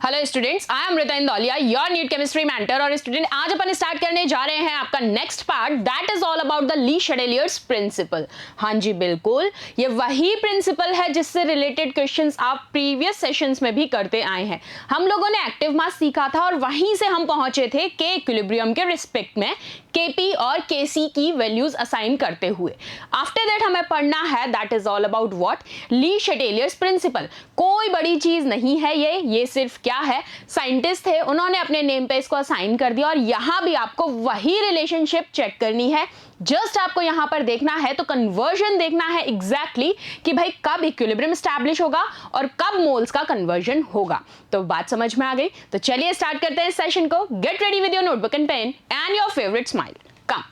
Hello students, I am Rita Indauliya, your NEET chemistry mentor. और student, आज अपन स्टार्ट करने जा रहे हैं आपका next part, that is all about the Le Chatelier's principle. हाँ जी बिल्कुल, ये वही प्रिंसिपल है जिससे रिलेटेड क्वेश्चंस आप प्रीवियस सेशंस में भी करते आए हैं। हम लोगों ने एक्टिव मास सीखा था और वहीं से हम पहुंचे थे के इक्विलिब्रियम के रिस्पेक्ट में केपी और केसी की वैल्यूज असाइन करते हुए। आफ्टर दैट हमें पढ़ना है that is all about what, Le Chatelier's principle. कोई बड़ी चीज नहीं है ये सिर्फ क्या है, साइंटिस्ट थे, उन्होंने अपने नेम पे इसको असाइन कर दिया। और यहां भी आपको वही रिलेशनशिप चेक करनी है। जस्ट आपको यहां पर देखना है तो कन्वर्जन देखना है एग्जैक्टली कि भाई कब इक्विलिब्रियम स्टैब्लिश होगा और कब मोल्स का कन्वर्जन होगा। तो बात समझ में आ गई? तो चलिए स्टार्ट करते हैं इस सेशन को। Get ready with your notebook and pen and your favourite smile. Come.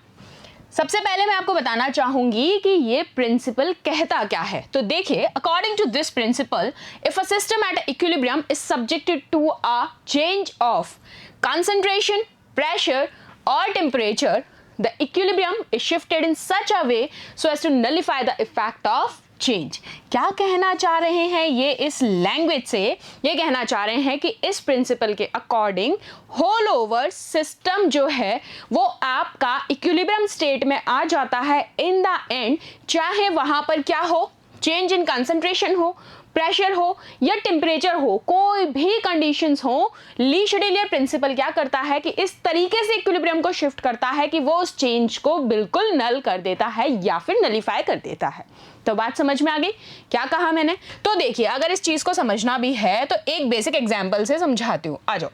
सबसे पहले मैं आपको बताना चाहूंगी कि ये प्रिंसिपल कहता क्या है। तो देखिए, according to this principle, if a system at equilibrium is subjected to a change of concentration, pressure और temperature, the equilibrium is shifted in such a way so as to nullify the effect of change। क्या कहना चाह रहे हैं ये इस language से? ये कहना चाह रहे हैं कि इस प्रिंसिपल के अकॉर्डिंग होल ओवर सिस्टम जो है वो आपका इक्विलिब्रियम स्टेट में आ जाता है इन द एंड, चाहे वहां पर क्या हो, चेंज इन कंसंट्रेशन हो, प्रेशर हो या टेम्परेचर हो, कोई भी कंडीशंस हो। ली शेडेलियर प्रिंसिपल क्या करता है कि इस तरीके से इक्विलिब्रियम को शिफ्ट करता है कि वो उस चेंज को बिल्कुल नल कर देता है या फिर नलीफाई कर देता है। तो बात समझ में आ गई? क्या कहा मैंने? तो देखिए, अगर इस चीज को समझना भी है तो एक बेसिक एग्जाम्पल से समझाती हूं। आ जाओ,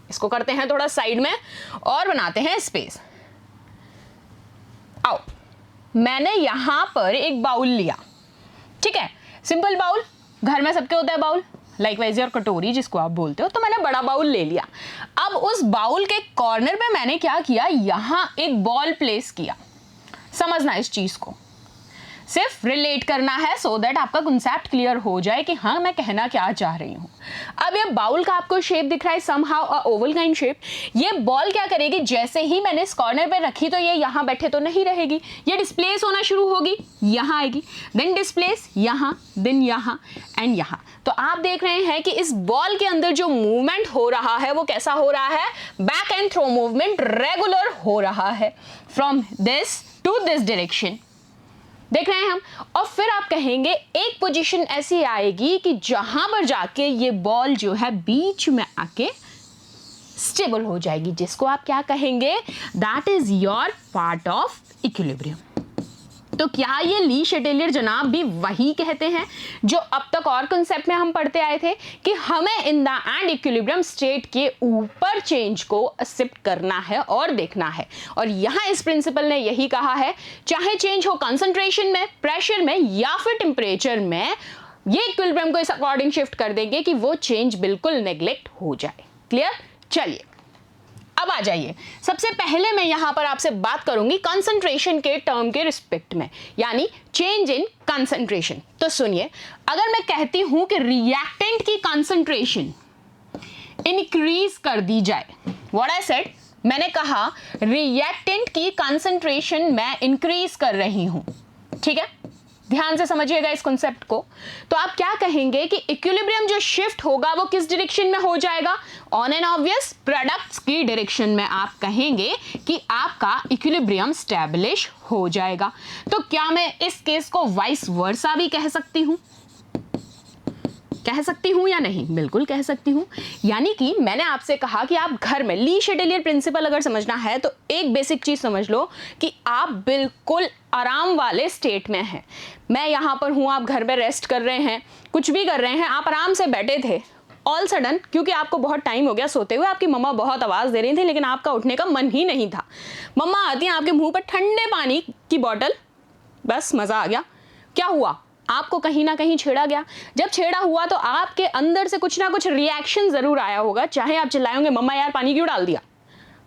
इसको करते हैं थोड़ा साइड में और बनाते हैं स्पेस। आओ, मैंने यहां पर एक बाउल लिया, ठीक है, सिंपल बाउल, घर में सबके होता है बाउल, लाइकवाइज और कटोरी जिसको आप बोलते हो। तो मैंने बड़ा बाउल ले लिया। अब उस बाउल के कॉर्नर पे मैंने क्या किया, यहां एक बॉल प्लेस किया। समझना इस चीज को, सिर्फ रिलेट करना है सो दैट आपका कंसेप्ट क्लियर हो जाए कि हाँ मैं कहना क्या चाह रही हूं। अब ये बाउल का आपको शेप दिख रहा है, समहाउ अ ओवल काइंड शेप। ये बॉल क्या करेगी, जैसे ही मैंने इस कॉर्नर पे रखी तो ये यहां बैठे तो नहीं रहेगी, ये डिस्प्लेस होना शुरू होगी, यहां आएगी, देन डिस्प्लेस यहां, देन यहां एंड यहां। तो आप देख रहे हैं कि इस बॉल के अंदर जो मूवमेंट हो रहा है वो कैसा हो रहा है, back and throw movement regular हो रहा है from this to this direction. देख रहे हैं हम। और फिर आप कहेंगे एक पोजीशन ऐसी आएगी कि जहां पर जाके ये बॉल जो है बीच में आके स्टेबल हो जाएगी, जिसको आप क्या कहेंगे, that is your part of equilibrium. तो क्या ये ली शेडेलियर जनाब भी वही कहते हैं जो अब तक और कंसेप्ट में हम पढ़ते आए थे कि हमें in the end equilibrium state के ऊपर चेंज को एक्सेप्ट करना है और देखना है। और यहां इस प्रिंसिपल ने यही कहा है, चाहे चेंज हो कंसंट्रेशन में, प्रेशर में या फिर टेम्परेचर में, ये इक्विलिब्रियम को इस अकॉर्डिंग शिफ्ट कर देंगे कि वो चेंज बिल्कुल नेग्लेक्ट हो जाए। क्लियर? चलिए अब आ जाइए। सबसे पहले मैं यहां पर आपसे बात करूंगी कंसंट्रेशन के टर्म के रिस्पेक्ट में, यानी चेंज इन कंसंट्रेशन। तो सुनिए, अगर मैं कहती हूं कि रिएक्टेंट की कंसंट्रेशन इंक्रीज कर दी जाए, व्हाट आई सेड, मैंने कहा रिएक्टेंट की कंसंट्रेशन मैं इंक्रीज कर रही हूं, ठीक है, ध्यान से समझिएगा इस कॉन्सेप्ट को। तो आप क्या कहेंगे कि इक्विलिब्रियम जो शिफ्ट होगा वो किस डायरेक्शन में हो जाएगा, ऑन एन ऑब्वियस प्रोडक्ट्स की डायरेक्शन में आप कहेंगे कि आपका इक्विलिब्रियम स्टैब्लिश हो जाएगा। तो क्या मैं इस केस को वाइस वर्सा भी कह सकती हूं? कह सकती हूं या नहीं? बिल्कुल कह सकती हूं। यानी कि मैंने आपसे कहा कि आप घर में ली शेडेलियर प्रिंसिपल अगर समझना है तो एक बेसिक चीज समझ लो कि आप बिल्कुल आराम वाले स्टेट में हैं। मैं यहां पर हूं, आप घर में रेस्ट कर रहे हैं, कुछ भी कर रहे हैं, आप आराम से बैठे थे। ऑल सडन, क्योंकि आपको बहुत टाइम हो गया सोते हुए, आपकी मम्मा बहुत आवाज दे रही थी लेकिन आपका उठने का मन ही नहीं था। मम्मा आती है, आपके मुंह पर ठंडे पानी की बोतल, बस मजा आ गया। क्या हुआ, आपको कहीं ना कहीं छेड़ा गया। जब छेड़ा हुआ तो आपके अंदर से कुछ ना कुछ रिएक्शन जरूर आया होगा, चाहे आप चिल्लाए होंगे मम्मा यार पानी क्यों डाल दिया,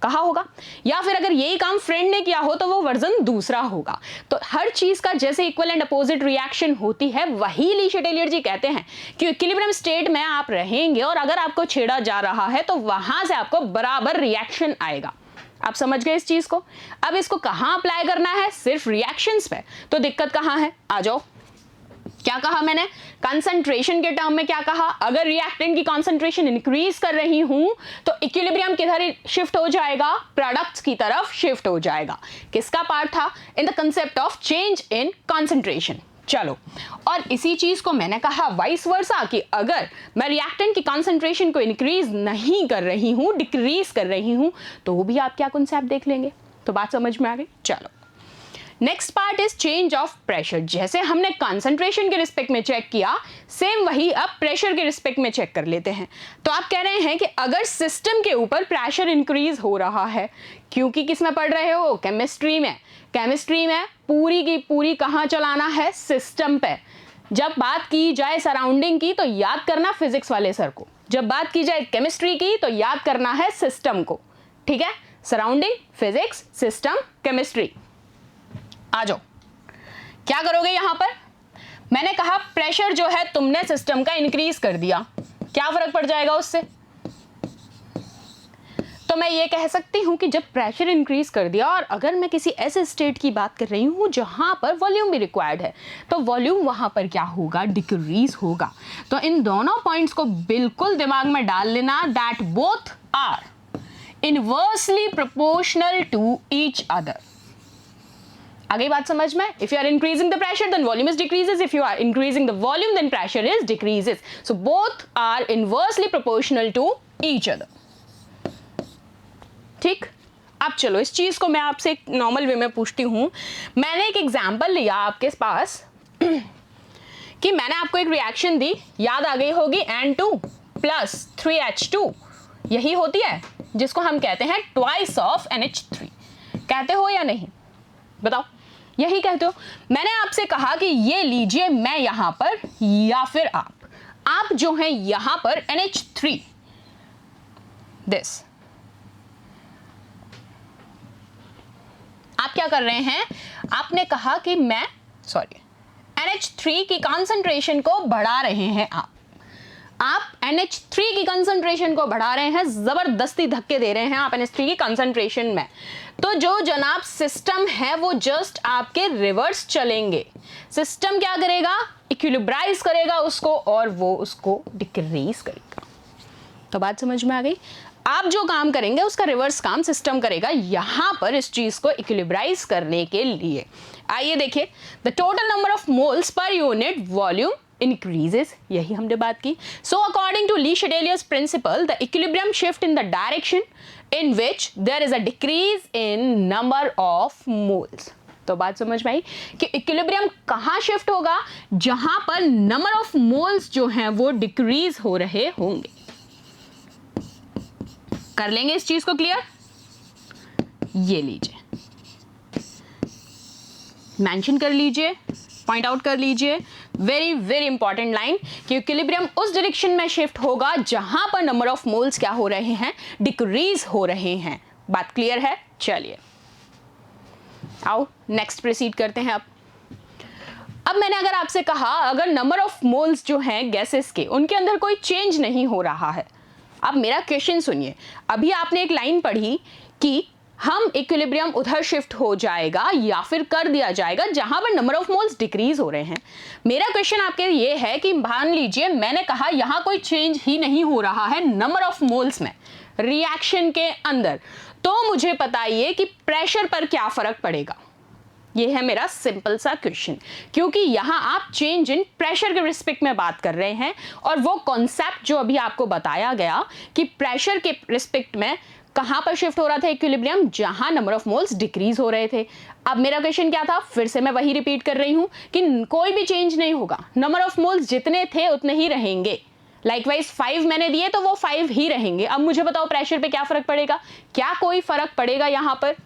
कहा होगा, या फिर अगर यही काम फ्रेंड ने किया हो तो वो वर्जन दूसरा होगा। तो हर चीज का जैसे इक्वल एंड अपोजिट रिएक्शन होती है, वही ली शेडेलियर जी कहते हैं कि इक्विलिब्रियम स्टेट में आप रहेंगे और अगर आपको छेड़ा जा रहा है तो वहां से आपको बराबर रिएक्शन आएगा। आप समझ गए इस चीज को? अब इसको कहां अप्लाई करना है, सिर्फ रिएक्शंस पे। तो दिक्कत कहां है, आ जाओ। क्या कहा मैंने? कंसंट्रेशन के टर्म में क्या कहा? अगर रिएक्टेंट की कंसंट्रेशन इंक्रीज कर रही हूं तो इक्विलिब्रियम किधर शिफ्ट हो जाएगा? प्रोडक्ट्स की तरफ शिफ्ट हो जाएगा। किसका पार्ट था? In the concept of change in concentration. चलो, और इसी चीज को मैंने कहा वाइस वर्सा कि अगर मैं रिएक्टेंट की कंसंट्रेशन को इंक्रीज नहीं कर रही हूं, डिक्रीज कर रही हूं, तो भी आप क्या कॉन्सेप्ट देख लेंगे। तो बात समझ में आ गई? चलो, next part is change of pressure. जैसे हमने कंसंट्रेशन के रिस्पेक्ट में चेक किया, सेम वही अब प्रेशर के रिस्पेक्ट में चेक कर लेते हैं। तो आप कह रहे हैं कि अगर सिस्टम के ऊपर प्रेशर इंक्रीज हो रहा है, क्योंकि किस में पढ़ रहे हो? केमिस्ट्री में। केमिस्ट्री में पूरी की पूरी कहाँ चलाना है? सिस्टम पे। जब बात की जाए सराउंडिंग की तो याद करना फिजिक्स वाले सर को, जब बात की जाए केमिस्ट्री की तो याद करना है सिस्टम को। ठीक है, सराउंडिंग, फिजिक्स, सिस्टम, केमिस्ट्री। आ जाओ, क्या करोगे यहां पर? मैंने कहा प्रेशर जो है तुमने सिस्टम का इंक्रीज कर दिया, क्या फर्क पड़ जाएगा उससे? तो मैं ये कह सकती हूं कि जब प्रेशर इंक्रीज कर दिया और अगर मैं किसी ऐसे स्टेट की बात कर रही हूं जहां पर वॉल्यूम भी रिक्वायर्ड है, तो वॉल्यूम वहां पर क्या होगा? डिक्रीज होगा। तो इन दोनों पॉइंट्स को बिल्कुल दिमाग में डाल लेना, that both are inversely proportional to each other. आगे बात समझ में? If you are increasing the pressure then volume is decreases, if you are increasing the volume then pressure is decreases. So both are inversely proportional to each other. ठीक, अब चलो इस चीज को मैं आपसे एक नॉर्मल वे में पूछती हूं। मैंने एक एग्जांपल लिया आपके पास कि मैंने आपको एक रिएक्शन दी, याद आ गई होगी, N2 प्लस 3H2 यही होती है जिसको हम कहते हैं ट्वाइस ऑफ NH3। कहते हो या नहीं? बताओ, यही कहते हो। मैंने आपसे कहा कि ये लीजिए मैं यहां पर या फिर आप जो हैं यहां पर NH3 दिस, आप क्या कर रहे हैं? आपने कहा कि मैं NH3 की कंसंट्रेशन को बढ़ा रहे हैं। आप NH3 की कंसंट्रेशन को बढ़ा रहे हैं, जबरदस्ती धक्के दे रहे हैं आप NH3 की कंसंट्रेशन में। तो जो जनाब सिस्टम है वो जस्ट आपके रिवर्स चलेंगे। सिस्टम क्या करेगा? इक्विलिब्राइज करेगा उसको और वो उसको डिक्रीज करेगा। तो बात समझ में आ गई? आप जो काम करेंगे उसका रिवर्स काम सिस्टम करेगा यहां पर इस चीज को इक्विलिब्राइज करने के लिए। आइए देखिए, the total number of moles per unit volume increases, यही हमने बात की। So according to Le Chatelier's principle, the equilibrium shift in the direction in which there is a decrease in number of moles। तो बात समझ में आई कि equilibrium कहाँ शिफ्ट होगा? जहां पर नंबर ऑफ मोल्स जो हैं वो डिक्रीज हो रहे होंगे। कर लेंगे इस चीज को क्लियर? ये लीजिए, मेंशन कर लीजिए, पॉइंट आउट कर लीजिए, वेरी वेरी इंपॉर्टेंट लाइन कि इक्विलिब्रियम उस डायरेक्शन में शिफ्ट होगा जहां पर नंबर ऑफ मोल्स क्या हो रहे हैं? डिक्रीज हो रहे हैं। बात क्लियर है? चलिए आओ नेक्स्ट प्रोसीड करते हैं। अब मैंने अगर आपसे कहा अगर नंबर ऑफ मोल्स जो हैं गैसेस के उनके अंदर कोई चेंज नहीं हो रहा है, अब मेरा क्वेश्चन सुनिए। अभी आपने एक लाइन पढ़ी कि हम इक्विलिब्रियम उधर शिफ्ट हो जाएगा या फिर कर दिया जाएगा जहां पर नंबर ऑफ मोल्स डिक्रीज हो रहे हैं। मेरा क्वेश्चन आपके ये है कि मान लीजिए मैंने कहा यहां कोई चेंज ही नहीं हो रहा है नंबर ऑफ मोल्स में रिएक्शन के अंदर, तो मुझे बताइए कि प्रेशर पर क्या फर्क पड़ेगा। ये है मेरा सिंपल सा क्वेश्चन, क्योंकि यहां आप चेंज इन प्रेशर के रिस्पेक्ट में बात कर रहे हैं और वो कॉन्सेप्ट जो अभी आपको बताया गया कि प्रेशर के रिस्पेक्ट में कहां पर शिफ्ट हो रहा था इक्विलिब्रियम, जहां नंबर ऑफ मोल्स डिक्रीज हो रहे थे। अब मेरा क्वेश्चन क्या था? फिर से मैं वही रिपीट कर रही हूं कि कोई भी चेंज नहीं होगा, नंबर ऑफ मोल्स जितने थे उतने ही रहेंगे। लाइकवाइज 5 मैंने दिए तो वो 5 ही रहेंगे। अब मुझे बताओ प्रेशर पे क्या फर्क पड़ेगा? क्या कोई फर्क पड़ेगा यहां पर?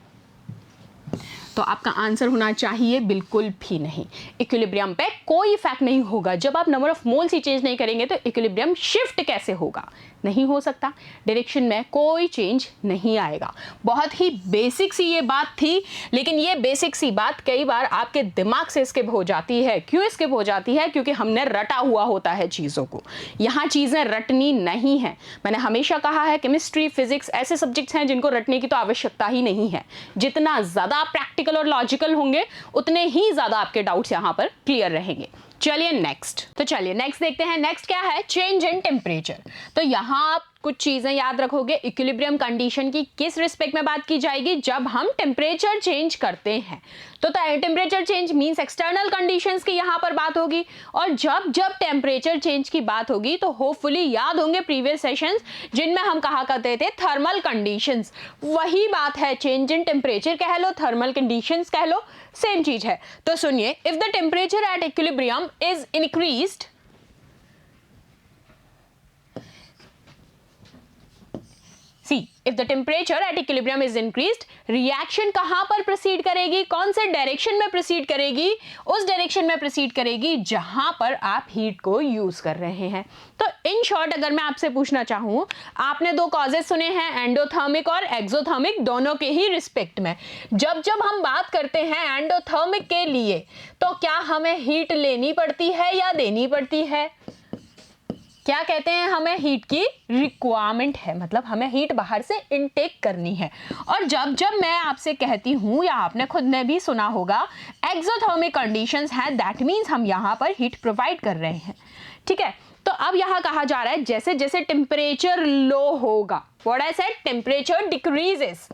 तो आपका आंसर होना चाहिए बिल्कुल भी नहीं। इक्विलिब्रियम पे कोई इफेक्ट नहीं होगा। जब आप number of moles he change नहीं करेंगे तो इक्विलिब्रियम शिफ्ट कैसे होगा? नहीं हो सकता। डायरेक्शन में कोई चेंज नहीं आएगा। बहुत ही बेसिक सी ये बात थी, लेकिन ये बेसिक सी बात कई बार आपके दिमाग से स्किप हो जाती है। क्यों स्किप हो जाती है? क्योंकि हमने रटा हुआ होता है चीज़ों को। यहाँ चीज़ें रटनी नहीं है। मैंने हमेशा कहा है केमिस्ट्री, फिजिक्स ऐसे सब्जेक्ट्स हैं जिनको रटने की तो आवश्यकता ही नहीं है। जितना ज़्यादा प्रैक्टिकल और लॉजिकल होंगे उतने ही ज़्यादा आपके डाउट्स यहाँ पर क्लियर रहेंगे। चलिए नेक्स्ट, तो चलिए नेक्स्ट देखते हैं। नेक्स्ट क्या है, चेंज इन टेम्परेचर। तो यहाँ आप कुछ चीजें याद रखोगे। इक्विलिब्रियम कंडीशन की किस रिस्पेक्ट में बात की जाएगी, जब हम टेम्परेचर चेंज करते हैं। तो temperature change means external conditions की यहाँ पर बात होगी। और जब जब टेम्परेचर चेंज की बात होगी तो होपफुली याद होंगे प्रीवियस सेशंस जिनमें हम कहा करते थे थर्मल कंडीशंस, वही बात है। चेंज इन टेम्परेचर कह लो, थर्मल कंडीशंस कह लो, सेम चीज है। तो सुनिए, if the temperature at equilibrium is increased, See, if the temperature at equilibrium is increased, reaction कहां पर proceed करेगी, कौन से डायरेक्शन में proceed करेगी, उस डायरेक्शन में proceed करेगी जहां पर आप हीट को यूज कर रहे हैं। तो इन शॉर्ट अगर मैं आपसे पूछना चाहूं, आपने दो कॉजेस सुने हैं, एंडोथर्मिक और एक्सोथर्मिक, दोनों के ही रिस्पेक्ट में। जब जब हम बात करते हैं एंडोथर्मिक के लिए, तो क्या हमें हीट लेनी पड़ती है या देनी पड़ती है? क्या कहते हैं, हमें हीट की रिक्वायरमेंट है, मतलब हमें हीट बाहर से इनटेक करनी है। और जब जब मैं आपसे कहती हूं, या आपने खुद ने भी सुना होगा, एक्सोथर्मिक कंडीशंस हैं, दैट मींस हम यहां पर हीट प्रोवाइड कर रहे हैं। ठीक है, तो अब यहां कहा जा रहा है जैसे जैसे टेम्परेचर लो होगा, what I said, temperature decreases.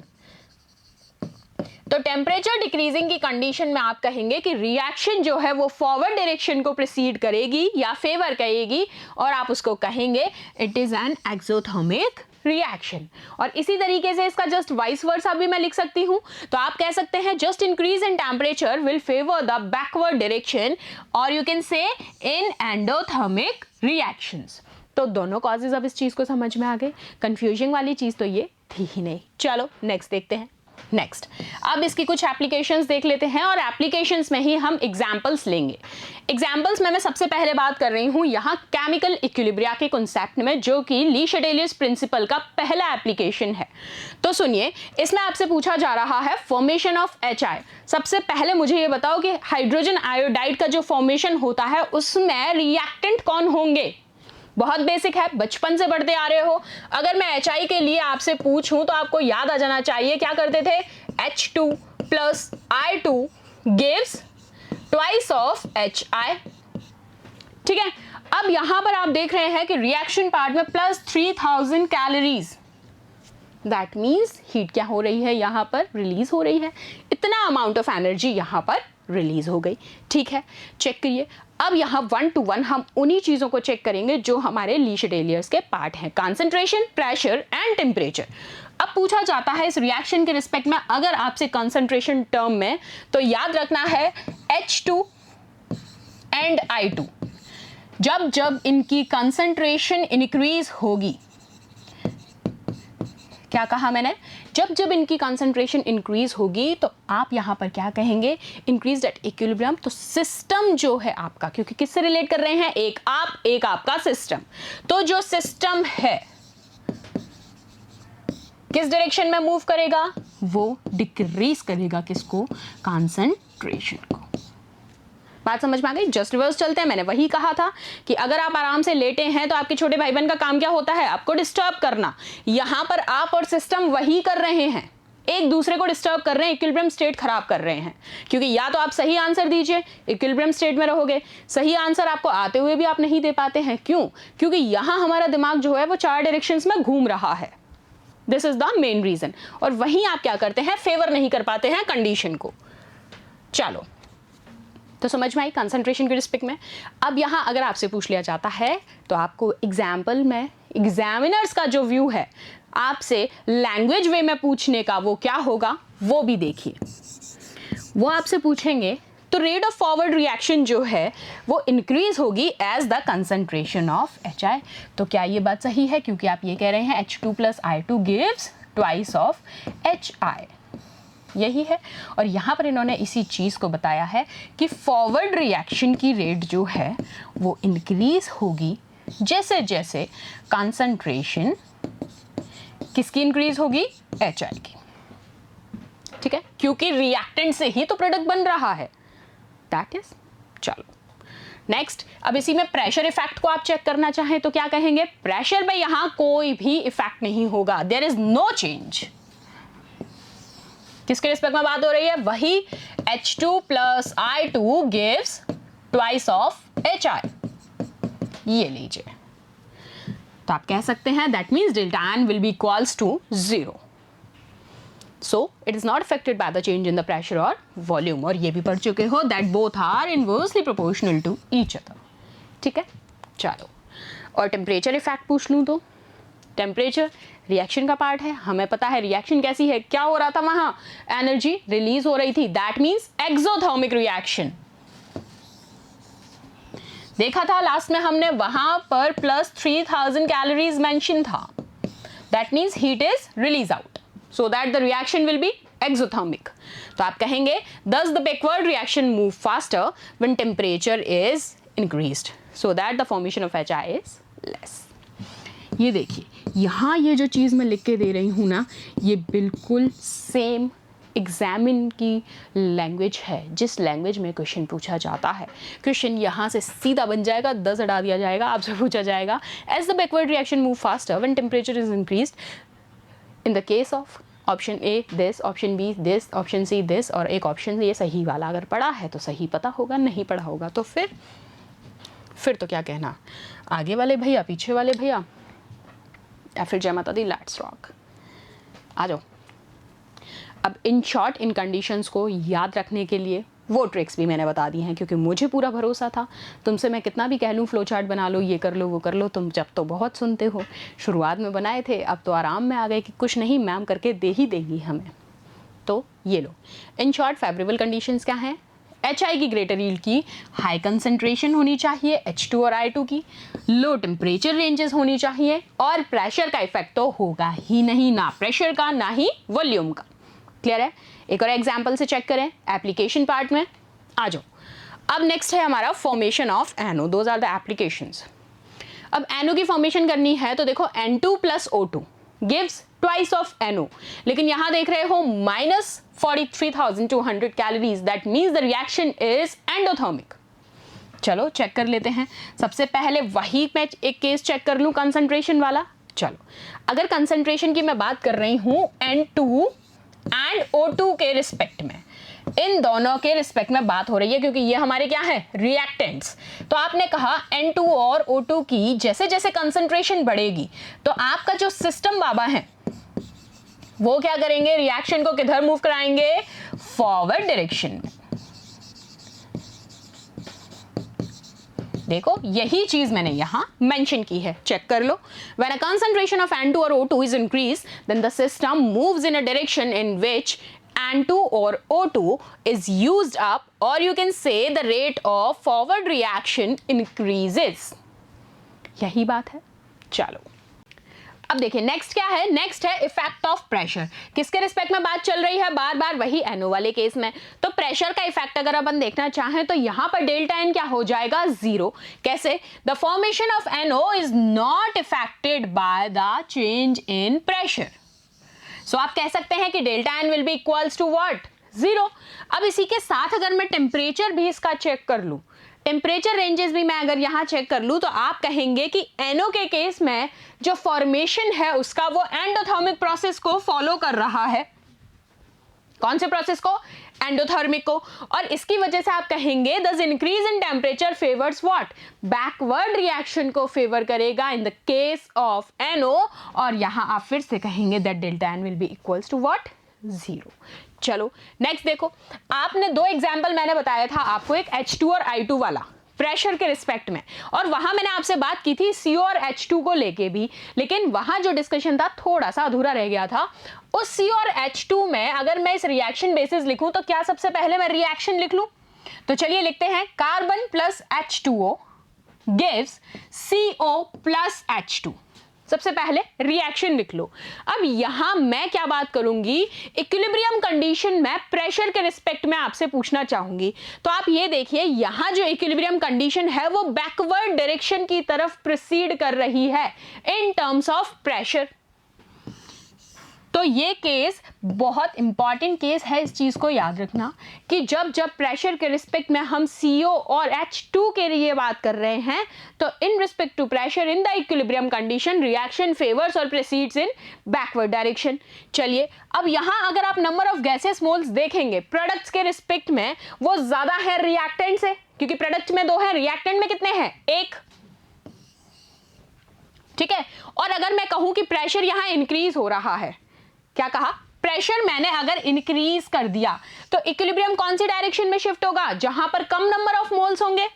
तो टेम्परेचर डिक्रीजिंग की कंडीशन में आप कहेंगे कि रिएक्शन जो है वो फॉरवर्ड डायरेक्शन को प्रोसीड करेगी या फेवर करेगी, और आप उसको कहेंगे it is an exothermic reaction. और इसी तरीके से इसका जस्ट वाइस वर्सा भी मैं लिख सकती हूं। तो आप कह सकते हैं just increase in temperature will favour the backward direction, और you can say in endothermic reactions. तो दोनों कॉजेज अब इस चीज को समझ में आ गए, कंफ्यूजिंग वाली चीज तो ये थी ही नहीं। चलो नेक्स्ट देखते हैं। नेक्स्ट, अब इसकी कुछ एप्लीकेशंस देख लेते हैं, और एप्लीकेशंस में ही हम एग्जांपल्स लेंगे। एग्जांपल्स में मैं सबसे पहले बात कर रही हूं यहाँ केमिकल इक्विलिब्रिया के कॉन्सेप्ट में, जो कि ली शेडेलियस प्रिंसिपल का पहला एप्लीकेशन है। तो सुनिए, इसमें आपसे पूछा जा रहा है फॉर्मेशन ऑफ HI। सबसे पहले मुझे ये बताओ कि हाइड्रोजन आयोडाइड का जो फॉर्मेशन होता है उसमें रिएक्टेंट कौन होंगे? बहुत बेसिक है, बचपन से पढ़ते आ रहे हो। अगर मैं HI के लिए आपसे पूछूं तो आपको याद आ जाना चाहिए, क्या करते थे, H2 plus I2 gives twice of HI। ठीक है, अब यहां पर आप देख रहे हैं कि रिएक्शन पार्ट में plus 3000 calories, that means heat क्या हो रही है, यहां पर रिलीज हो रही है, इतना अमाउंट ऑफ एनर्जी यहां पर रिलीज हो गई। ठीक है, चेक करिए। अब यहाँ 1 to 1 हम उन्हीं चीजों को चेक करेंगे जो हमारे ली शेडेलियर्स के पार्ट हैं, कंसंट्रेशन, प्रेशर एंड टेम्परेचर। अब पूछा जाता है इस रिएक्शन के रिस्पेक्ट में अगर आपसे कंसंट्रेशन टर्म में, तो याद रखना है H2 एंड I2, जब जब इनकी कंसंट्रेशन इंक्रीज होगी, क्या कहा मैंने, जब जब इनकी कंसंट्रेशन इंक्रीज होगी तो आप यहां पर क्या कहेंगे, इंक्रीज एट इक्विलिब्रियम। तो सिस्टम जो है आपका, क्योंकि किससे रिलेट कर रहे हैं, एक आप एक आपका सिस्टम, तो जो सिस्टम है किस डायरेक्शन में मूव करेगा, वो डिक्रीज करेगा किसको, कंसंट्रेशन को। बात समझ में आ गई? जस्ट रिवर्स चलते हैं। मैंने वही कहा था कि अगर आप आराम से लेटे हैं तो आपके छोटे भाई बहन का काम क्या होता है, आपको डिस्टर्ब करना। यहां पर आप और सिस्टम वही कर रहे हैं, एक दूसरे को डिस्टर्ब कर रहे हैं, इक्विलिब्रियम स्टेट खराब कर रहे हैं। क्योंकि या तो आप सही आंसर दीजिए, इक्विलिब्रियम स्टेट में रहोगे, सही आंसर आपको आते हुए भी आप नहीं दे पाते हैं। क्यों? क्योंकि यहां हमारा दिमाग जो है वो 4 डायरेक्शंस में घूम रहा है। This is the main reason. और वहीं आप क्या करते हैं, फेवर नहीं कर पाते हैं कंडीशन को। चलो, तो समझ में आई कंसंट्रेशन के रिस्पेक्ट में। अब यहाँ अगर आपसे पूछ लिया जाता है तो आपको एग्जाम्पल में एग्जामिनर्स का जो व्यू है आपसे लैंग्वेज वे में पूछने का, वो क्या होगा वो भी देखिए। वो आपसे पूछेंगे तो रेट ऑफ फॉरवर्ड रिएक्शन जो है वो इंक्रीज होगी as the concentration of HI। तो क्या ये बात सही है? क्योंकि आप ये कह रहे हैं H2 plus I2 gives twice of HI, यही है। और यहाँ पर इन्होंने इसी चीज़ को बताया है कि फॉरवर्ड रिएक्शन की रेट जो है वो इंक्रीज होगी जैसे जैसे कंसंट्रेशन किसकी इंक्रीज होगी, HI की। ठीक है, क्योंकि रिएक्टेंट से ही तो प्रोडक्ट बन रहा है, दैट इज। चलो नेक्स्ट, अब इसी में प्रेशर इफेक्ट को आप चेक करना चाहें तो क्या कहेंगे, प्रेशर में यहां कोई भी इफेक्ट नहीं होगा, देयर इज नो चेंज। किसके रिस्पेक्ट में बात हो रही है, वही H2 plus I2 gives twice of HI, ये लीजिए। तो आप कह सकते हैं that means delta n will be equals to 0. So it is not affected by the change in the pressure or volume. और ये भी पढ़ चुके हो that both are inversely proportional to each other. ठीक है, चलो। और टेम्परेचर इफेक्ट पूछ लूँ तो टेम्परेचर रिएक्शन का पार्ट है, हमें पता है रिएक्शन कैसी है, क्या हो रहा था वहाँ, एनर्जी रिलीज हो रही थी, दैट मीन्स एक्सोथर्मिक रिएक्शन। देखा था लास्ट में हमने, वहां पर प्लस 3000 कैलोरीज मेंशन था, that means heat is release out, so that the reaction will be exothermic. तो आप कहेंगे thus the backward reaction move faster when temperature is increased so that the formation of HI is less. ये देखिए यहाँ ये जो चीज़ मैं लिख के दे रही हूँ ना, ये बिल्कुल सेम एग्जामिन की लैंग्वेज है, जिस लैंग्वेज में क्वेश्चन पूछा जाता है। क्वेश्चन यहाँ से सीधा बन जाएगा, 10 हटा दिया जाएगा, आपसे पूछा जाएगा as the backward reaction move faster when temperature is increased in the case of option A this, option B this, option C this, और एक ऑप्शन ये सही वाला अगर पढ़ा है तो सही पता होगा, नहीं पढ़ा होगा तो फिर तो क्या कहना, आगे वाले भैया पीछे वाले भैया, या फिर जय माता दी, लेट्स रॉक। आ जाओ। अब इन शॉर्ट इन कंडीशंस को याद रखने के लिए वो ट्रिक्स भी मैंने बता दी हैं, क्योंकि मुझे पूरा भरोसा था, तुमसे मैं कितना भी कह लूँ फ्लो चार्ट बना लो, ये कर लो वो कर लो, तुम जब तो बहुत सुनते हो, शुरुआत में बनाए थे, अब तो आराम में आ गए कि कुछ नहीं मैम करके दे ही देगी हमें। तो ये लो, इन शॉर्ट फेवरेबल कंडीशंस क्या हैं, HI की ग्रेटर यील्ड की हाई कंसंट्रेशन होनी चाहिए, H2 और I2 की, लो टेम्परेचर रेंजेस होनी चाहिए, और प्रेशर का इफेक्ट तो होगा ही नहीं, ना प्रेशर का ना ही वॉल्यूम का। क्लियर है? एक और एग्जाम्पल से चेक करें, एप्लीकेशन पार्ट में आ जाओ। अब नेक्स्ट है हमारा formation of NO, those are the applications. अब NO की फॉर्मेशन करनी है तो देखो N2 plus O2 gives twice of NO, लेकिन यहां देख रहे हो minus 43,200 calories, that means the reaction is endothermic. चलो चेक कर लेते हैं। सबसे पहले वही मैं एक केस चेक कर लूं कंसंट्रेशन वाला। चलो, अगर कंसंट्रेशन की मैं बात कर रही हूं N2 एंड O2 के रिस्पेक्ट में, इन दोनों के रिस्पेक्ट में बात हो रही है, क्योंकि ये हमारे क्या है, रिएक्टेंट्स। तो आपने कहा N2 और O2 की जैसे जैसे कंसंट्रेशन बढ़ेगी तो आपका जो सिस्टम बाबा है वो क्या करेंगे, रिएक्शन को किधर मूव कराएंगे, फॉरवर्ड डायरेक्शन में। देखो यही चीज मैंने यहां मेंशन की है, चेक कर लो। When a concentration of N2 or O2 is increased, then the system moves in a direction in which N2 or O2 is used up, or you can say the rate of forward reaction increases. यही बात है। चलो अब देखिए next क्या है, next है effect of pressure. किसके रिस्पेक्ट में बात चल रही है, बार बार वही NO वाले केस में। तो प्रेशर का इफेक्ट अगर अपन देखना चाहें तो यहां पर डेल्टा एन क्या हो जाएगा, 0। कैसे, the formation of NO is not affected by the change in pressure. So आप कह सकते हैं कि delta n will be equals to what, 0। अब इसी के साथ अगर मैं टेम्परेचर भी इसका चेक कर लूं, टेम्परेचर रेंजेस भी मैं अगर यहां चेक कर लूं, तो आप कहेंगे कि NO के केस में जो फॉर्मेशन है उसका वो एंडोथर्मिक प्रोसेस को फॉलो कर रहा है। कौन से प्रोसेस को, एंडोथर्मिक को। और इसकी वजह से आप कहेंगे this increase in temperature favours what, backward reaction को फेवर करेगा in the case of NO। और यहां आप फिर से कहेंगे that delta n will be equals to what, 0। चलो नेक्स्ट देखो, आपने दो एग्जाम्पल मैंने बताया था आपको, एक H2 और I2 वाला प्रेशर के रिस्पेक्ट में, और वहां मैंने आपसे बात की थी CO और H2 को लेके भी, लेकिन वहां जो डिस्कशन था थोड़ा सा अधूरा रह गया था। उस CO और H2 में अगर मैं इस रिएक्शन बेसिस लिखूं तो क्या सबसे पहले मैं रिएक्शन लिख लूं, तो चलिए लिखते हैं, carbon plus H2O gives CO plus H2। सबसे पहले रिएक्शन लिख लो। अब यहां मैं क्या बात करूंगी, इक्विलिब्रियम कंडीशन में प्रेशर के रिस्पेक्ट में आपसे पूछना चाहूंगी। तो आप ये देखिए यहां जो इक्विलिब्रियम कंडीशन है वो बैकवर्ड डायरेक्शन की तरफ प्रोसीड कर रही है इन टर्म्स ऑफ प्रेशर। तो ये केस बहुत इंपॉर्टेंट केस है, इस चीज को याद रखना कि जब जब प्रेशर के रिस्पेक्ट में हम CO और H2 के लिए बात कर रहे हैं तो in respect to pressure in the equilibrium condition reaction favours और प्रोसीड्स इन बैकवर्ड डायरेक्शन। चलिए अब यहां अगर आप नंबर ऑफ गैसेस मोल्स देखेंगे प्रोडक्ट्स के रिस्पेक्ट में वो ज्यादा है रिएक्टेंट से, क्योंकि प्रोडक्ट में 2 है, रिएक्टेंट में कितने हैं? 1। ठीक है, और अगर मैं कहूं कि प्रेशर यहां इंक्रीज हो रहा है, क्या कहा? प्रेशर मैंने अगर इंक्रीज कर दिया तो इक्विलिब्रियम कौन सी डायरेक्शन में शिफ्ट होगा? जहां पर कम नंबर ऑफ मोल्स होंगे,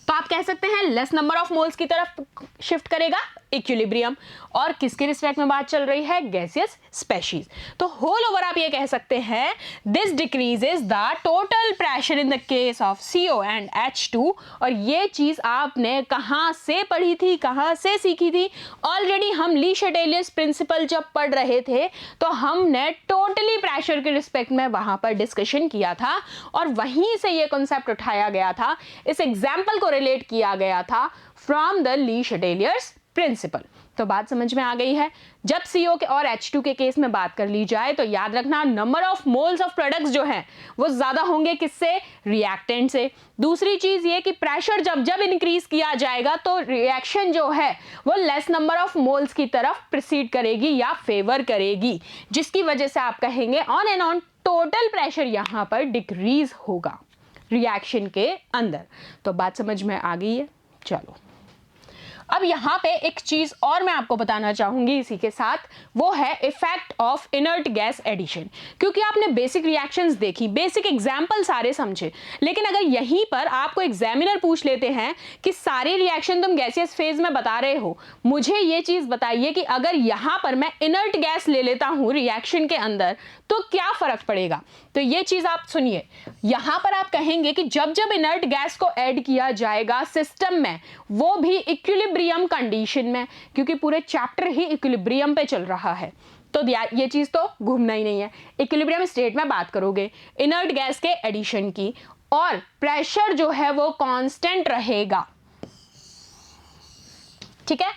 तो आप कह सकते हैं लेस नंबर ऑफ मोल्स की तरफ शिफ्ट करेगा इक्विलिब्रियम। और किसके रिस्पेक्ट में बात चल रही है? Gaseous species. तो होल ओवर आप ये कह सकते हैं this decreases the total pressure in the case of CO and H2। और ये चीज आपने कहां से पढ़ी थी, कहां से सीखी थी? ऑलरेडी हम ली शटेलियस प्रिंसिपल जब पढ़ रहे थे तो हमने टोटली प्रेशर के रिस्पेक्ट में वहां पर डिस्कशन किया था और वहीं से ये कॉन्सेप्ट उठाया गया था, इस एग्जाम्पल को रिलेट किया गया था फ्रॉम द ली शटेलियस प्रिंसिपल। तो बात समझ में आ गई है। जब CO के और H2 के केस में बात कर ली जाए तो याद रखना number of moles of products जो हैं वो ज्यादा होंगे किससे? रिएक्टेंट से। दूसरी चीज ये कि प्रेशर जब जब इंक्रीज किया जाएगा तो रिएक्शन जो है वो लेस नंबर ऑफ मोल्स की तरफ प्रोसीड करेगी या फेवर करेगी, जिसकी वजह से आप कहेंगे on and on total pressure यहां पर डिक्रीज होगा रिएक्शन के अंदर। तो बात समझ में आ गई है। चलो अब यहां पे एक चीज और मैं आपको बताना चाहूंगी इसी के साथ, वो है effect of inert gas addition. क्योंकि आपने बेसिक रिएक्शंस देखी, बेसिक एग्जांपल सारे समझे, लेकिन अगर यहीं पर आपको एग्जामिनर पूछ लेते हैं कि सारे रिएक्शन तुम गैसियस फेज में बता रहे हो, मुझे ये चीज बताइए कि अगर यहां पर मैं इनर्ट गैस ले लेता हूं रिएक्शन के अंदर तो क्या फर्क पड़ेगा? तो ये चीज आप सुनिए, यहां पर आप कहेंगे कि जब जब इनर्ट गैस को ऐड किया जाएगा सिस्टम में, वो भी इक्विलिब्रियम कंडीशन में, क्योंकि पूरे चैप्टर ही इक्विलिब्रियम पे चल रहा है, तो ये चीज तो घूमना ही नहीं है। इक्विलिब्रियम स्टेट में बात करोगे इनर्ट गैस के एडिशन की, और प्रेशर जो है वो कांस्टेंट रहेगा। ठीक है,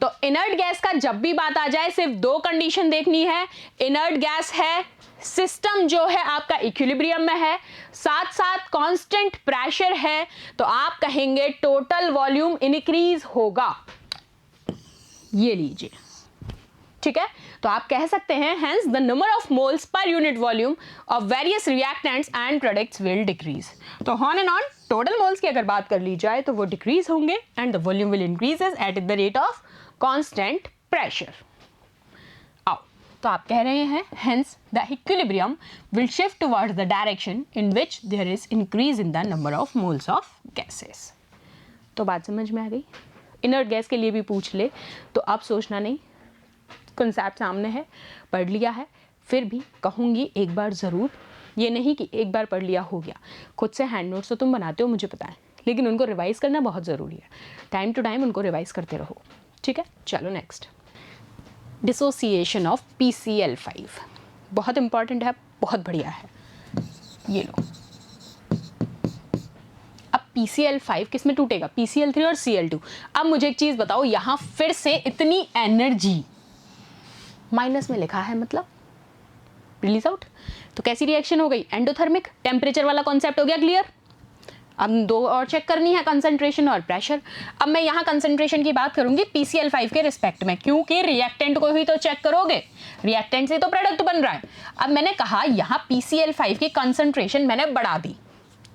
तो इनर्ट गैस का जब भी बात आ जाए सिर्फ 2 कंडीशन देखनी है। इनर्ट गैस है, सिस्टम जो है आपका इक्विलिब्रियम में है, साथ साथ कांस्टेंट प्रेशर है, तो आप कहेंगे टोटल वॉल्यूम इंक्रीज होगा। ये लीजिए, ठीक है, तो आप कह सकते हैं hence the number of moles per unit volume of various reactants and products will decrease. तो on and on total moles की अगर बात कर ली जाए तो वो डिक्रीज होंगे and the volume will increases at the rate of constant pressure. आओ, तो आप कह रहे हैं hence the equilibrium will shift towards the direction in which there is increase in the number of moles of gases. तो बात समझ में आ गई। इनर्ट गैस के लिए भी पूछ ले तो आप सोचना नहीं, कॉन्सेप्ट सामने है, पढ़ लिया है, फिर भी कहूँगी एक बार ज़रूर, ये नहीं कि एक बार पढ़ लिया हो गया। खुद से हैंड नोट्स तो तुम बनाते हो मुझे पता है, लेकिन उनको रिवाइज़ करना बहुत ज़रूरी है। टाइम टू टाइम उनको रिवाइज़ करते रहो, ठीक है। चलो नेक्स्ट, डिसोसिएशन ऑफ PCl5 बहुत इंपॉर्टेंट है, बहुत बढ़िया है। ये लो, अब PCl5 किस में टूटेगा? PCl3 और Cl2। अब मुझे एक चीज़ बताओ, यहाँ फिर से इतनी एनर्जी माइनस में लिखा है, मतलब रिलीज आउट, तो कैसी रिएक्शन हो गई? एंडोथर्मिक। टेम्परेचर वाला कॉन्सेप्ट हो गया क्लियर। अब 2 और चेक करनी है, कंसंट्रेशन और प्रेशर। अब मैं यहाँ कंसंट्रेशन की बात करूंगी PCl5 के रिस्पेक्ट में, क्योंकि रिएक्टेंट को ही तो चेक करोगे, रिएक्टेंट से तो प्रोडक्ट बन रहा है। अब मैंने कहा यहाँ PCl5 की कंसंट्रेशन मैंने बढ़ा दी,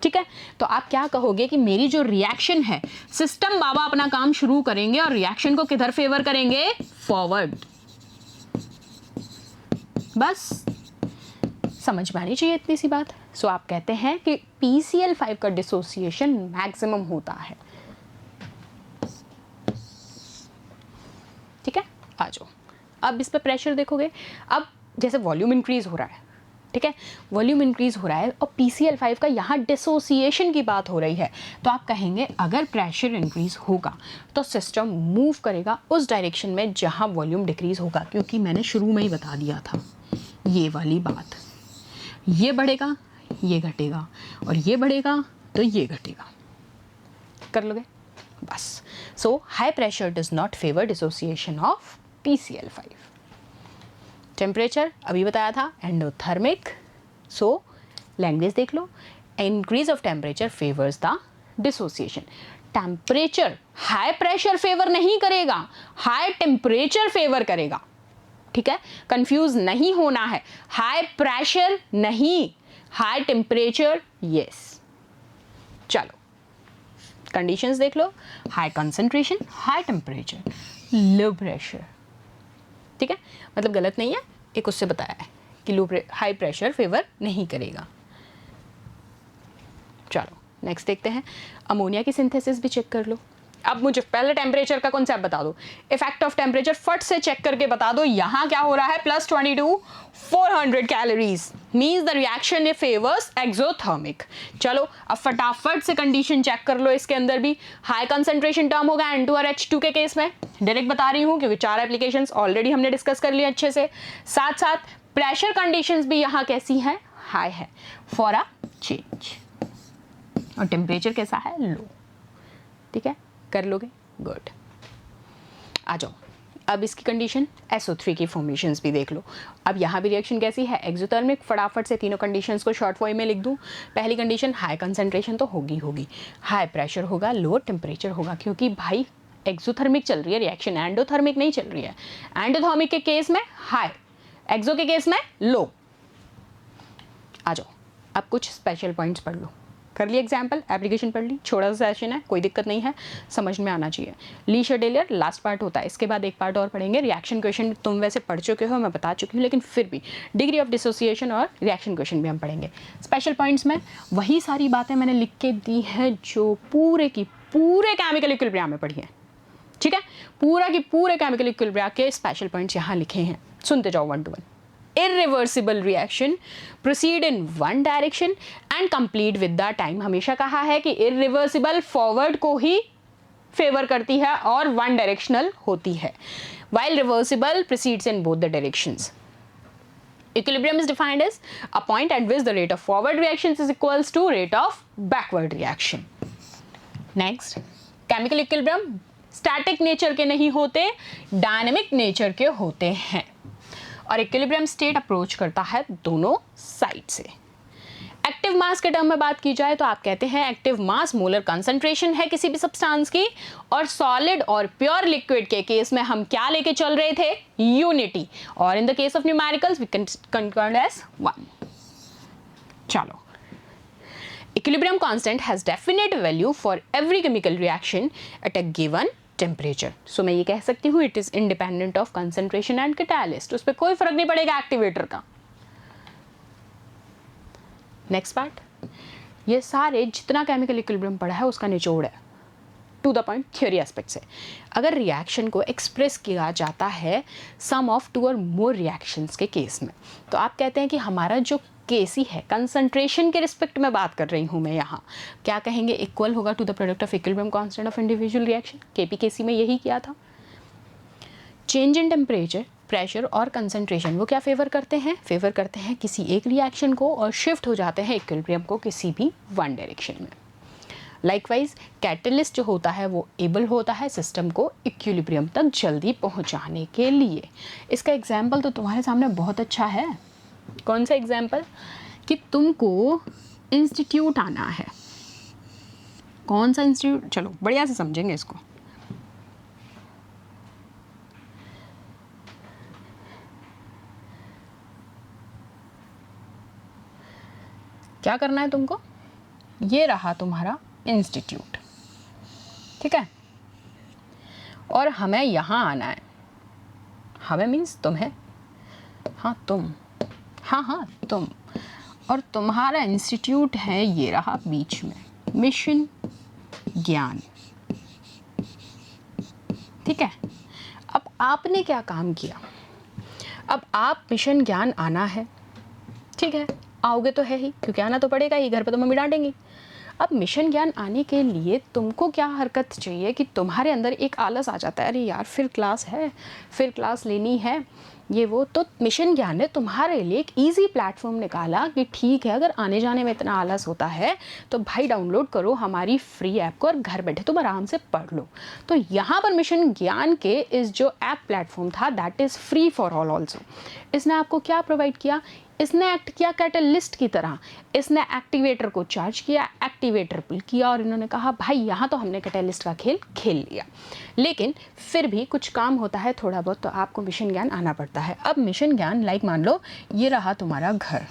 ठीक है, तो आप क्या कहोगे कि मेरी जो रिएक्शन है, सिस्टम बाबा अपना काम शुरू करेंगे और रिएक्शन को किधर फेवर करेंगे? फॉरवर्ड। बस समझ में आनी चाहिए इतनी सी बात। सो आप कहते हैं कि PCl5 का डिसोसिएशन मैक्सिमम होता है, ठीक है। आ जाओ, अब इस पे प्रेशर देखोगे। अब जैसे वॉल्यूम इंक्रीज हो रहा है, ठीक है, वॉल्यूम इंक्रीज हो रहा है और PCl5 का यहाँ डिसोसिएशन की बात हो रही है, तो आप कहेंगे अगर प्रेशर इंक्रीज होगा तो सिस्टम मूव करेगा उस डायरेक्शन में जहाँ वॉल्यूम डिक्रीज होगा, क्योंकि मैंने शुरू में ही बता दिया था ये वाली बात। ये बढ़ेगा, ये घटेगा, और ये बढ़ेगा तो ये घटेगा। कर लोगे बस। So high pressure does not favour dissociation of PCl5। Temperature अभी बताया था, एंडोथर्मिक। सो लैंग्वेज देख लो, increase of temperature favours the dissociation. Temperature high pressure favour नहीं करेगा, हाई टेम्परेचर फेवर करेगा, ठीक है, कंफ्यूज नहीं होना है। हाई प्रेशर नहीं, हाई टेम्परेचर यस। चलो कंडीशंस देख लो, high concentration, high temperature, low pressure, ठीक है, मतलब गलत नहीं है, एक उससे बताया है कि लो हाई प्रेशर फेवर नहीं करेगा। चलो नेक्स्ट देखते हैं, अमोनिया की सिंथेसिस भी चेक कर लो। अब मुझे पहले टेम्परेचर का कॉन्सेप्ट बता दो, इफेक्ट ऑफ टेम्परेचर फट से चेक करके बता दो। यहां क्या हो रहा है, +22 400 calories, means the reaction it favours exothermic. चलो अब फटाफट से कंडीशन चेक कर लो, इसके अंदर भी हाई कंसंट्रेशन टर्म होगा N2 और H2 के केस में, डायरेक्ट बता रही हूं क्योंकि 4 एप्लीकेशंस ऑलरेडी हमने डिस्कस कर लिए अच्छे से। साथ साथ प्रेशर कंडीशंस भी यहाँ कैसी हैं, हाई है फॉर अ चेंज, और टेम्परेचर कैसा है, लो। ठीक है, कर लोगे, गुड। आ जाओ अब इसकी कंडीशन SO3 की फॉर्मेशंस भी देख लो। अब यहाँ भी रिएक्शन कैसी है, एक्सोथर्मिक। फटाफट से तीनों कंडीशंस को शॉर्ट फॉर्म में लिख दूँ। पहली कंडीशन हाई कंसंट्रेशन तो होगी, हाई प्रेशर होगा, लो टेम्परेचर होगा, क्योंकि भाई एक्सोथर्मिक चल रही है रिएक्शन, एंडोथर्मिक नहीं चल रही है। एंडोथर्मिक के केस में हाई, एक्सो के केस में लो। आ जाओ अब कुछ स्पेशल पॉइंट्स पढ़ लो। कर ली एग्जाम्पल, एप्लीकेशन पढ़ ली, छोटा सा सेशन है, कोई दिक्कत नहीं है, समझ में आना चाहिए। ली शेडेलियर लास्ट पार्ट होता है, इसके बाद एक पार्ट और पढ़ेंगे। रिएक्शन क्वेश्चन तुम वैसे पढ़ चुके हो, मैं बता चुकी हूँ, लेकिन फिर भी डिग्री ऑफ डिसोसिएशन और रिएक्शन क्वेश्चन भी हम पढ़ेंगे। स्पेशल पॉइंट्स में वही सारी बातें मैंने लिख के दी हैं जो पूरे की पूरे केमिकल इक्विलिब्रियम में पढ़ी है। ठीक है, पूरा की पूरे केमिकल इक्विलिब्रियम के स्पेशल पॉइंट्स यहाँ लिखे हैं, सुनते जाओ 1 to 1। irreversible reaction proceed in one direction and complete with the time। हमेशा कहा है कि irreversible forward को ही फेवर करती है और one directional होती है, while reversible proceeds in both the directions। Equilibrium is defined as a point at which the rate of forward reactions is equals to rate of backward reaction। Next, chemical equilibrium static nature के नहीं होते, dynamic nature के होते हैं, और equilibrium state approach करता है दोनों साइड से। एक्टिव मास के टर्म में बात की जाए तो आप कहते हैं एक्टिव मास मोलर कंसंट्रेशन है किसी भी सब्सटेंस की, और सॉलिड और प्योर लिक्विड के केस में हम क्या लेके चल रहे थे, यूनिटी, और in the case of numericals we can consider as 1। चलो, equilibrium constant has definite value for every chemical reaction at a given temperature. So मैं ये कह सकती हूँ it is independent of concentration and catalyst, उस पर कोई फर्क नहीं पड़ेगा एक्टिवेटर का। नेक्स्ट पार्ट, ये सारे जितना केमिकल इक्विलिब्रियम पढ़ा है उसका निचोड़ है, to the point theory aspect से। अगर रिएक्शन को एक्सप्रेस किया जाता है सम ऑफ 2 और मोर रिएक्शंस के केस में, तो आप कहते हैं कि हमारा जो केसी है, कंसंट्रेशन के रिस्पेक्ट में बात कर रही हूँ मैं यहाँ, क्या कहेंगे, इक्वल होगा to the product of equilibrium constant of individual reaction. Kp Kc में यही किया था। चेंज इन टेम्परेचर, प्रेशर और कंसंट्रेशन वो क्या फेवर करते हैं, फेवर करते हैं किसी एक रिएक्शन को और शिफ्ट हो जाते हैं इक्विलिब्रियम को किसी भी वन डायरेक्शन में। लाइकवाइज कैटलिस्ट जो होता है वो एबल होता है सिस्टम को इक्विलिब्रियम तक जल्दी पहुँचाने के लिए। इसका एग्जाम्पल तो तुम्हारे सामने बहुत अच्छा है। कौन सा एग्जाम्पल, कि तुमको इंस्टीट्यूट आना है, कौन सा इंस्टीट्यूट, चलो बढ़िया से समझेंगे इसको। क्या करना है तुमको, ये रहा तुम्हारा इंस्टीट्यूट, ठीक है, और हमें यहाँ आना है। हमें मीन्स तुम्हें, हाँ तुम, हाँ तुम, और तुम्हारा इंस्टीट्यूट है ये रहा बीच में, मिशन ज्ञान, ठीक है। अब आपने क्या काम किया, अब आप मिशन ज्ञान आना है, ठीक है, आओगे तो है ही, क्योंकि आना तो पड़ेगा ही, घर पे तो मम्मी डांटेंगी। अब मिशन ज्ञान आने के लिए तुमको क्या हरकत चाहिए कि तुम्हारे अंदर एक आलस आ जाता है, अरे यार फिर क्लास है, फिर क्लास लेनी है, ये वो। तो मिशन ज्ञान ने तुम्हारे लिए एक इजी प्लेटफॉर्म निकाला कि ठीक है, अगर आने जाने में इतना आलस होता है तो भाई डाउनलोड करो हमारी फ्री ऐप को और घर बैठे तुम आराम से पढ़ लो। तो यहाँ पर मिशन ज्ञान के इस जो ऐप प्लेटफॉर्म था that is free for all also. इसने आपको क्या प्रोवाइड किया, इसने एक्ट किया कैटलिस्ट की तरह, इसने एक्टिवेटर को चार्ज किया, एक्टिवेटर पुल किया, और इन्होंने कहा भाई यहाँ तो हमने कैटलिस्ट का खेल खेल लिया। लेकिन फिर भी कुछ काम होता है थोड़ा बहुत, तो आपको मिशन ज्ञान आना पड़ता है। अब मिशन ज्ञान लाइक मान लो ये रहा तुम्हारा घर,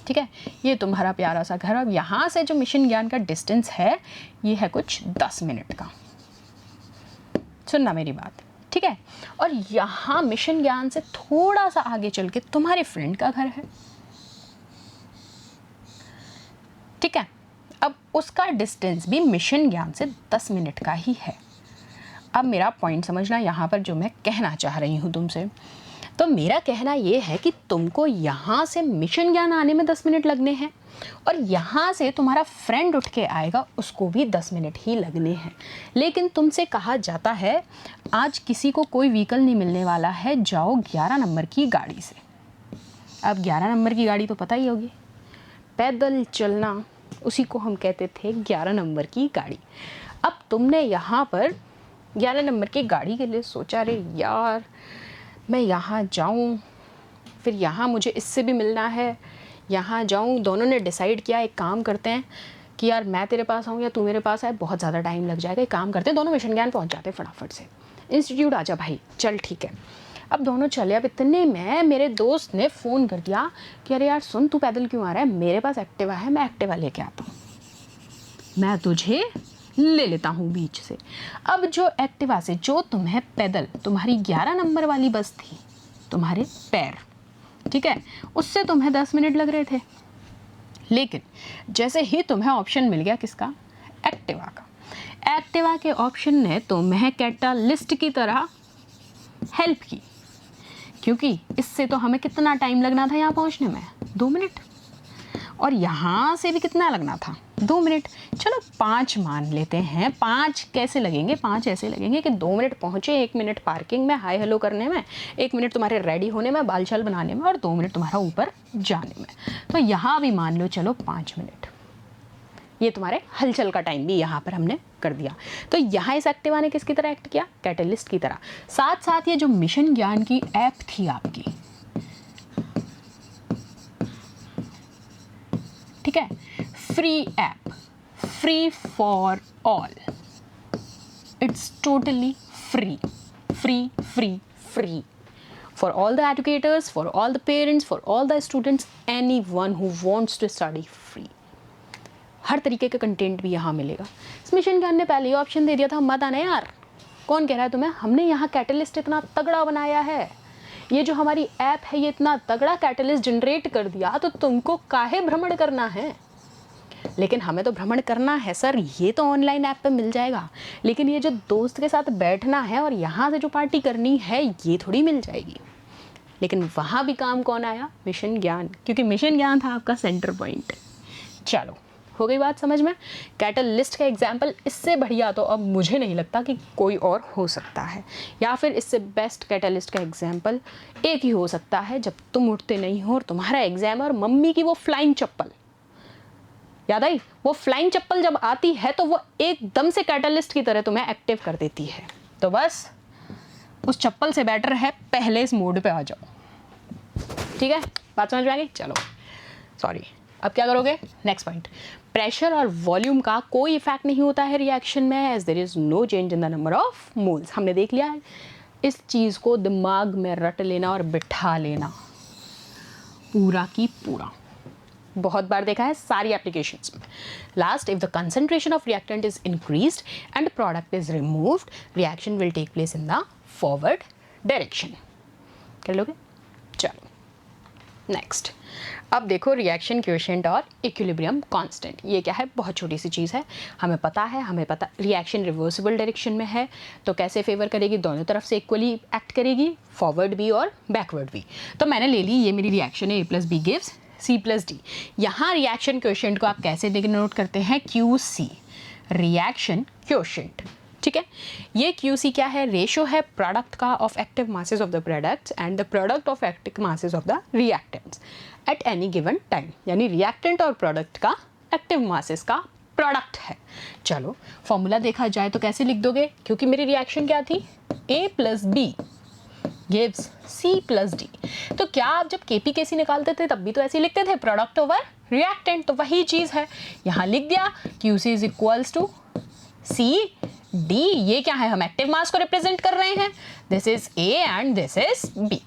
ठीक है, ये तुम्हारा प्यारा सा घर। अब यहाँ से जो मिशन ज्ञान का डिस्टेंस है ये है कुछ 10 मिनट का। सुनना मेरी बात, ठीक है। और यहाँ मिशन ज्ञान से थोड़ा सा आगे चल के तुम्हारे फ्रेंड का घर है, ठीक है। अब उसका डिस्टेंस भी मिशन ज्ञान से 10 मिनट का ही है। अब मेरा पॉइंट समझना यहाँ पर, जो मैं कहना चाह रही हूँ तुमसे, तो मेरा कहना ये है कि तुमको यहाँ से मिशन ज्ञान आने में 10 मिनट लगने हैं और यहाँ से तुम्हारा फ्रेंड उठ के आएगा, उसको भी 10 मिनट ही लगने हैं। लेकिन तुमसे कहा जाता है आज किसी को कोई व्हीकल नहीं मिलने वाला है, जाओ 11 नंबर की गाड़ी से। अब 11 नंबर की गाड़ी तो पता ही होगी, पैदल चलना, उसी को हम कहते थे 11 नंबर की गाड़ी। अब तुमने यहाँ पर 11 नंबर की गाड़ी के लिए सोचा, रे यार मैं यहाँ जाऊँ, फिर यहाँ मुझे इससे भी मिलना है, यहाँ जाऊँ। दोनों ने डिसाइड किया एक काम करते हैं कि यार मैं तेरे पास आऊँ या तू मेरे पास आए, बहुत ज़्यादा टाइम लग जाएगा, एक काम करते हैं दोनों मिशन ज्ञान पहुँच जाते हैं फटाफट से, इंस्टीट्यूट आजा भाई, चल ठीक है। अब दोनों चले। अब इतने में मेरे दोस्त ने फ़ोन कर दिया कि अरे यार सुन, तू पैदल क्यों आ रहा है, मेरे पास एक्टिवा है, मैं एक्टिवा लेके आता हूँ, मैं तुझे ले लेता हूँ बीच से। अब जो एक्टिवा से जो तुम्हें पैदल, तुम्हारी 11 नंबर वाली बस थी, तुम्हारे पैर, ठीक है, उससे तुम्हें 10 मिनट लग रहे थे। लेकिन जैसे ही तुम्हें ऑप्शन मिल गया किसका, एक्टिवा का, एक्टिवा के ऑप्शन ने तुम्हें कैटलिस्ट की तरह हेल्प की, क्योंकि इससे तो हमें कितना टाइम लगना था यहाँ पहुँचने में, 2 मिनट, और यहाँ से भी कितना लगना था, 2 मिनट। चलो 5 मान लेते हैं। 5 कैसे लगेंगे, 5 ऐसे लगेंगे कि 2 मिनट पहुँचे, 1 मिनट पार्किंग में हाय हेलो करने में, 1 मिनट तुम्हारे रेडी होने में, बाल छाल बनाने में, और 2 मिनट तुम्हारा ऊपर जाने में। तो यहाँ भी मान लो चलो 5 मिनट, ये तुम्हारे हलचल का टाइम भी यहाँ पर हमने कर दिया। तो यहाँ इस एक्टिवा ने किसकी तरह एक्ट किया, कैटलिस्ट की तरह। साथ साथ ये जो मिशन ज्ञान की ऐप थी आपकी, ठीक है, free app, free for all, it's totally free, free free free for all the educators, for all the parents, for all the students, anyone who wants to study free. हर तरीके का content भी यहाँ मिलेगा। इस मिशन ज्ञान ने पहले ही option दे दिया था, मत आना यार, कौन कह रहा है तुम्हें, हमने यहाँ कैटलिस्ट इतना तगड़ा बनाया है, ये जो हमारी ऐप है ये इतना तगड़ा कैटलिस्ट जनरेट कर दिया, तो तुमको काहे भ्रमण करना है। लेकिन हमें तो भ्रमण करना है सर, ये तो ऑनलाइन ऐप पे मिल जाएगा, लेकिन ये जो दोस्त के साथ बैठना है और यहाँ से जो पार्टी करनी है ये थोड़ी मिल जाएगी। लेकिन वहाँ भी काम कौन आया, मिशन ज्ञान, क्योंकि मिशन ज्ञान था आपका सेंटर पॉइंट। चलो हो गई बात समझ में। कैटलिस्ट का एग्जाम्पल इससे बढ़िया तो अब मुझे नहीं लगता कि कोई और हो सकता है, या फिर इससे बेस्ट कैटलिस्ट का एग्जाम्पल एक ही हो सकता है, जब तुम उठते नहीं हो और तुम्हारा एग्जाम और मम्मी की वो फ्लाइंग चप्पल याद आई, वो फ्लाइंग चप्पल जब आती है तो वो एकदम से कैटलिस्ट की तरह तुम्हें एक्टिव कर देती है। तो बस उस चप्पल से बेटर है पहले इस मोड पे आ जाओ, ठीक है, बात समझ में आ गई। चलो सॉरी, अब क्या करोगे, नेक्स्ट पॉइंट, प्रेशर और वॉल्यूम का कोई इफेक्ट नहीं होता है रिएक्शन में, as there is no change in the number of moles. हमने देख लिया है, इस चीज़ को दिमाग में रट लेना और बिठा लेना पूरा की पूरा, बहुत बार देखा है सारी एप्लीकेशंस में। Last, if the concentration of reactant is increased and product is removed, reaction will take place in the forward direction. कर लोगे, चलो नेक्स्ट। अब देखो रिएक्शन कोएफिशिएंट और इक्विलिब्रियम कांस्टेंट, ये क्या है, बहुत छोटी सी चीज़ है, हमें पता रिएक्शन रिवर्सिबल डायरेक्शन में है तो कैसे फेवर करेगी, दोनों तरफ से इक्वली एक्ट करेगी, फॉरवर्ड भी और बैकवर्ड भी। तो मैंने ले ली, ये मेरी रिएक्शन है, A + B गिव्स C+D। यहाँ रिएक्शन कोएफिशिएंट को आप कैसे डिनोट करते हैं, QC, रिएक्शन कोएफिशिएंट, ठीक है। ये QC क्या है, रेशो है प्रोडक्ट का of active masses of the products and the product of active masses of the reactants at any given time, यानी रिएक्टेंट और प्रोडक्ट का एक्टिव मासेस का प्रोडक्ट है। चलो फॉर्मूला देखा जाए तो कैसे लिख दोगे, क्योंकि मेरी रिएक्शन क्या थी, A + B गिव्स C+D। तो क्या आप जब KP/KC निकालते थे तब भी तो ऐसे ही लिखते थे, प्रोडक्ट ओवर रिएक्टेंट, तो वही चीज़ है, यहाँ लिख दिया QC = CD। ये क्या है, हम एक्टिव मास को रिप्रेजेंट कर रहे हैं, this is A and this is B,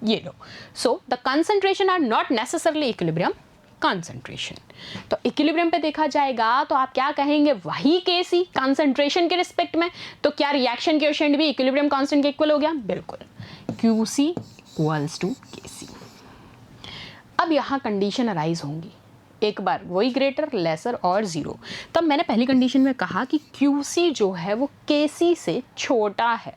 ये लो। So the concentration are not necessarily equilibrium, concentration. तो इक्विलिब्रियम पे देखा जाएगा तो आप क्या कहेंगे, वही Kc कंसंट्रेशन के रिस्पेक्ट में। तो क्या रिएक्शन कोएफिशिएंट भी इक्विलिब्रियम कांस्टेंट के इक्वल हो गया? बिल्कुल, Qc इक्वल्स टू Kc। अब यहाँ कंडीशन अराइज होंगी एक बार, वही ग्रेटर, लेसर और जीरो। तब मैंने पहली कंडीशन में कहा कि Qc जो है वो Kc से छोटा है,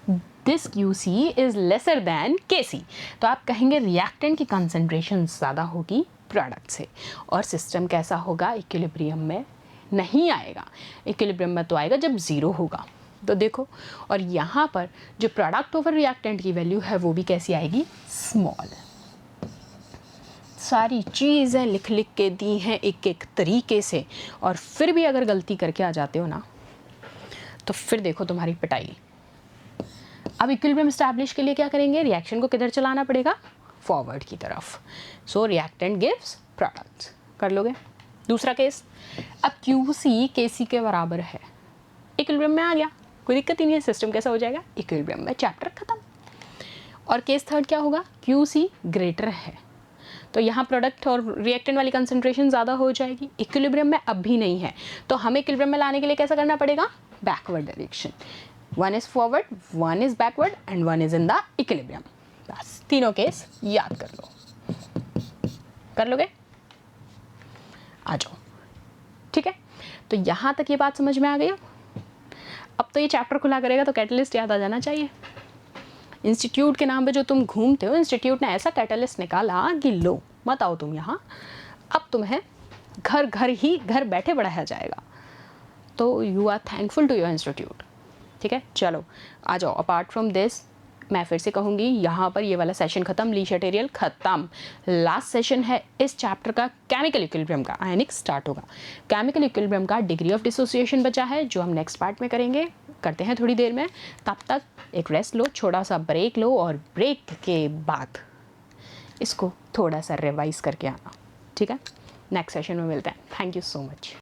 this Qc is lesser than Kc। तो आप कहेंगे रिएक्टेंट की कंसंट्रेशन ज़्यादा होगी प्रोडक्ट से, और सिस्टम कैसा होगा, इक्विलिब्रियम में नहीं आएगा। इक्विलिब्रियम में तो आएगा जब ज़ीरो होगा। तो देखो, और यहाँ पर जो प्रोडक्ट ओवर रिएक्टेंट की वैल्यू है वो भी कैसी आएगी, स्मॉल। सारी चीज़ें लिख लिख के दी हैं एक एक तरीके से, और फिर भी अगर गलती करके आ जाते हो ना तो फिर देखो तुम्हारी पिटाई। अब इक्विलिब्रियम एस्टैब्लिश के लिए क्या करेंगे, रिएक्शन को किधर चलाना पड़ेगा, फॉरवर्ड की तरफ। सो रिएक्टेंट गिव्स प्रोडक्ट, कर लोगे। दूसरा केस, अब Qc Kc के बराबर है, इक्विलिब्रियम में आ गया, कोई दिक्कत ही नहीं है, सिस्टम कैसा हो जाएगा, इक्विलिब्रियम में, चैप्टर खत्म। और केस थर्ड क्या होगा, Qc ग्रेटर है, तो यहाँ प्रोडक्ट और रिएक्टेंट वाली कंसंट्रेशन ज़्यादा हो जाएगी, इक्विलिब्रियम में अब भी नहीं है। तो हमें इक्विलिब्रियम में लाने के लिए कैसा करना पड़ेगा, backward direction. One is forward, one is backward and one is in the equilibrium. बस तीनों केस याद कर लो, कर लोगे, आ जाओ। ठीक है, तो यहाँ तक ये बात समझ में आ गई। अब तो ये चैप्टर खुला करेगा तो कैटलिस्ट याद आ जाना चाहिए। इंस्टीट्यूट के नाम पे जो तुम घूमते हो, इंस्टीट्यूट ने ऐसा कैटलिस्ट निकाला कि लो मत आओ तुम यहाँ, अब तुम्हें घर बैठे पढ़ाया जाएगा। तो you are thankful to your institute. ठीक है, चलो आ जाओ। अपार्ट फ्रॉम दिस मैं फिर से कहूँगी, यहाँ पर ये वाला सेशन खत्म, लीच मटेरियल खत्म। लास्ट सेशन है इस चैप्टर का, केमिकल इक्विलिब्रियम का, आयनिक स्टार्ट होगा। केमिकल इक्विलिब्रियम का डिग्री ऑफ डिसोसिएशन बचा है, जो हम नेक्स्ट पार्ट में करेंगे, करते हैं थोड़ी देर में। तब तक एक रेस्ट लो, छोटा सा ब्रेक लो, और ब्रेक के बाद इसको थोड़ा सा रिवाइज करके आना। ठीक है, नेक्स्ट सेशन में मिलते हैं। Thank you so much.